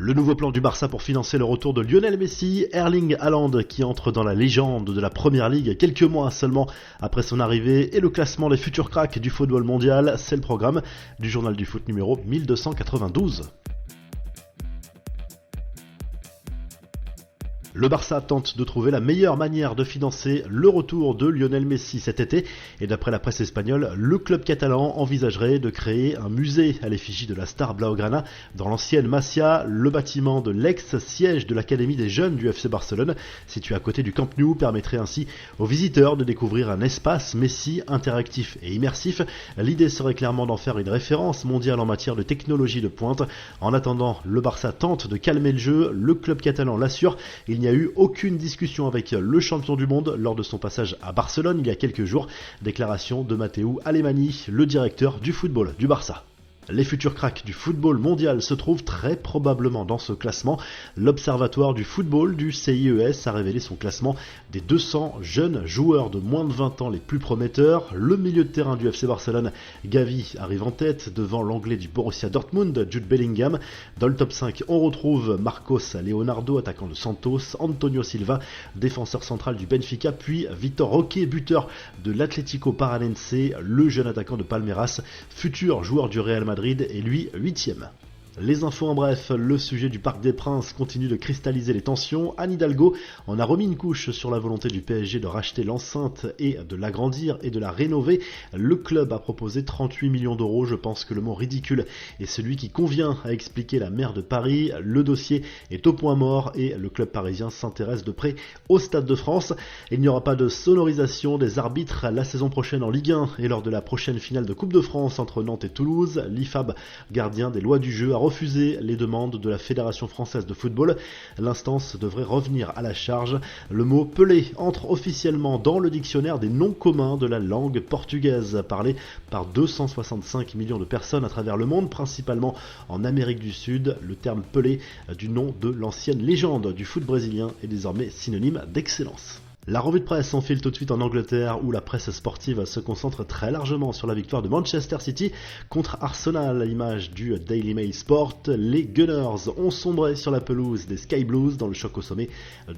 Le nouveau plan du Barça pour financer le retour de Lionel Messi, Erling Haaland qui entre dans la légende de la Première Ligue quelques mois seulement après son arrivée et le classement des futurs cracks du football mondial, c'est le programme du journal du foot numéro 1292. Le Barça tente de trouver la meilleure manière de financer le retour de Lionel Messi cet été et d'après la presse espagnole, le club catalan envisagerait de créer un musée à l'effigie de la star blaugrana dans l'ancienne Masia, le bâtiment de l'ex-siège de l'Académie des jeunes du FC Barcelone, situé à côté du Camp Nou, permettrait ainsi aux visiteurs de découvrir un espace Messi interactif et immersif. L'idée serait clairement d'en faire une référence mondiale en matière de technologie de pointe. En attendant, le Barça tente de calmer le jeu, le club catalan l'assure. Il n'y a eu aucune discussion avec le champion du monde lors de son passage à Barcelone il y a quelques jours. Déclaration de Matteo Alemany, le directeur du football du Barça. Les futurs cracks du football mondial se trouvent très probablement dans ce classement. L'Observatoire du football du CIES a révélé son classement des 200 jeunes joueurs de moins de 20 ans les plus prometteurs. Le milieu de terrain du FC Barcelone, Gavi, arrive en tête devant l'anglais du Borussia Dortmund, Jude Bellingham. Dans le top 5, on retrouve Marcos Leonardo, attaquant de Santos, Antonio Silva, défenseur central du Benfica, puis Vitor Roque, buteur de l'Atlético Paranense, le jeune attaquant de Palmeiras, futur joueur du Real Madrid et lui 8e. Les infos en bref, le sujet du Parc des Princes continue de cristalliser les tensions. Anne Hidalgo en a remis une couche sur la volonté du PSG de racheter l'enceinte et de l'agrandir et de la rénover. Le club a proposé 38 millions d'euros, je pense que le mot ridicule est celui qui convient à expliquer la maire de Paris. Le dossier est au point mort et le club parisien s'intéresse de près au Stade de France. Il n'y aura pas de sonorisation des arbitres la saison prochaine en Ligue 1 et lors de la prochaine finale de Coupe de France entre Nantes et Toulouse. L'IFAB, gardien des lois du jeu, a refusé les demandes de la Fédération française de football. L'instance devrait revenir à la charge. Le mot Pelé entre officiellement dans le dictionnaire des noms communs de la langue portugaise, parlé par 265 millions de personnes à travers le monde, principalement en Amérique du Sud. Le terme Pelé, du nom de l'ancienne légende du foot brésilien, est désormais synonyme d'excellence. La revue de presse s'enfile tout de suite en Angleterre où la presse sportive se concentre très largement sur la victoire de Manchester City contre Arsenal à l'image du Daily Mail Sport. Les Gunners ont sombré sur la pelouse des Sky Blues dans le choc au sommet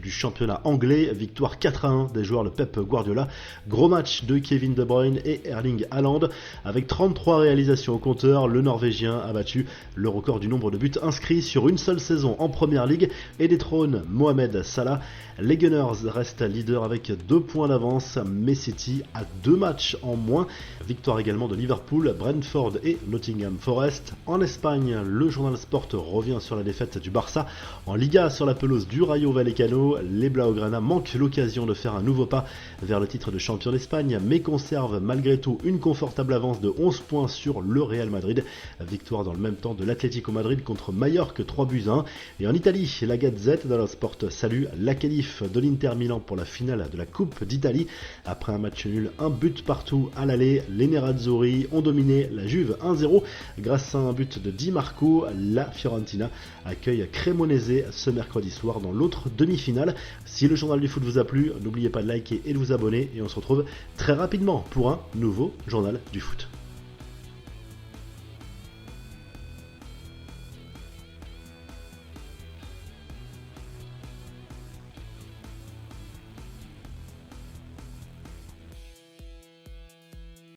du championnat anglais. Victoire 4-1 des joueurs de Pep Guardiola. Gros match de Kevin De Bruyne et Erling Haaland. Avec 33 réalisations au compteur, le Norvégien a battu le record du nombre de buts inscrits sur une seule saison en Première Ligue et détrône Mohamed Salah. Les Gunners restent leaders avec 2 points d'avance, mais City a 2 matchs en moins. Victoire également de Liverpool, Brentford et Nottingham Forest. En Espagne, le journal Sport revient sur la défaite du Barça. En Liga, sur la pelouse du Rayo Vallecano, les Blaugrana manquent l'occasion de faire un nouveau pas vers le titre de champion d'Espagne, mais conservent malgré tout une confortable avance de 11 points sur le Real Madrid. Victoire dans le même temps de l'Atlético Madrid contre Mallorca 3-1. Et en Italie, la Gazette dello Sport salue la qualif de l'Inter Milan pour la finale de la Coupe d'Italie. Après un match nul, un but partout à l'aller, les Nerazzurri ont dominé la Juve 1-0 grâce à un but de Di Marco. La Fiorentina accueille Cremonese ce mercredi soir dans l'autre demi-finale. Si le journal du foot vous a plu, n'oubliez pas de liker et de vous abonner et on se retrouve très rapidement pour un nouveau journal du foot.